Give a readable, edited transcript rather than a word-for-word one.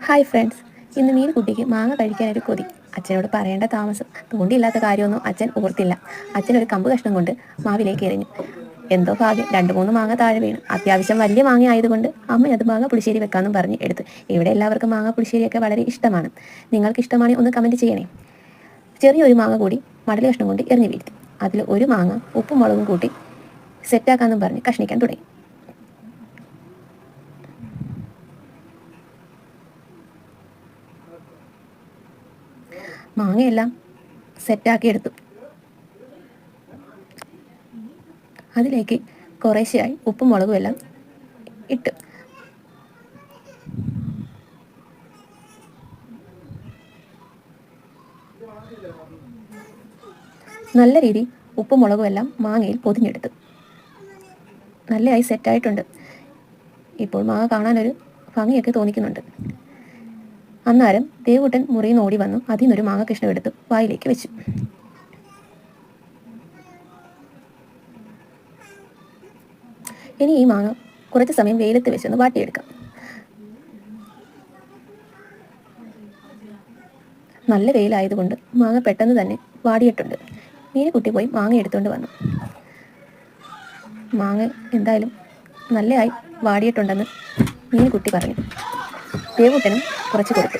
Hi friends, ഇന്ന് മീൻകുട്ടിക്ക് മാങ്ങ കഴിക്കാനൊരു കൊതി. അച്ഛനോട് പറയേണ്ട താമസം. തോണ്ടിയില്ലാത്ത കാര്യമൊന്നും അച്ഛൻ ഓർത്തില്ല. അച്ഛനൊരു കമ്പ് കഷ്ണം കൊണ്ട് മാവിലേക്ക് എറിഞ്ഞു. എന്തോ ഭാഗ്യം, 2-3 മാങ്ങ താഴെ വീണു. അത്യാവശ്യം വലിയ മാങ്ങ ആയതുകൊണ്ട് അമ്മ അത് മാങ്ങ പുളിശ്ശേരി വെക്കാമെന്നും പറഞ്ഞ് എടുത്തു. ഇവിടെ എല്ലാവർക്കും മാങ്ങ പുളിശ്ശേരിയൊക്കെ വളരെ ഇഷ്ടമാണ്. നിങ്ങൾക്ക് ഇഷ്ടമാണെങ്കിൽ ഒന്ന് കമൻറ്റ് ചെയ്യണേ. ചെറിയൊരു മാങ്ങ കൂടി മടൽ കഷ്ണം കൊണ്ട് എറിഞ്ഞു വീഴ്ത്തി. അതിൽ ഒരു മാങ്ങ ഉപ്പും മുളകും കൂട്ടി സെറ്റാക്കാമെന്നും പറഞ്ഞ് കഷ്ണിക്കാൻ തുടങ്ങി. മാങ്ങയെല്ലാം സെറ്റാക്കിയെടുത്തു. അതിലേക്ക് കുറേശ്ശെയായി ഉപ്പും മുളകും എല്ലാം ഇട്ട് നല്ല രീതിയിൽ ഉപ്പും മുളകും എല്ലാം മാങ്ങയിൽ പൊതിഞ്ഞെടുത്തു. നല്ലതായി സെറ്റായിട്ടുണ്ട്. ഇപ്പോൾ മാങ്ങ കാണാനൊരു ഭംഗിയൊക്കെ തോന്നിക്കുന്നുണ്ട്. അന്നേരം ദേവൂട്ടൻ മുറിയിൽ നിന്ന് ഓടി വന്നു. അതിൽ നിന്നൊരു മാങ്ങ കഷ്ണം എടുത്ത് വായിലേക്ക് വെച്ചു. ഇനി ഈ മാങ്ങ കുറച്ച് സമയം വെയിലത്ത് വെച്ചൊന്ന് വാട്ടിയെടുക്കാം. നല്ല വെയിലായതുകൊണ്ട് മാങ്ങ പെട്ടെന്ന് തന്നെ വാടിയിട്ടുണ്ട്. മീനുകുട്ടി പോയി മാങ്ങ എടുത്തുകൊണ്ട് വന്നു. മാങ്ങ എന്തായാലും നല്ലതായി വാടിയിട്ടുണ്ടെന്ന് മീനുകുട്ടി പറഞ്ഞു. ദേവൂട്ടനും കുറച്ച് കൊടുത്തു.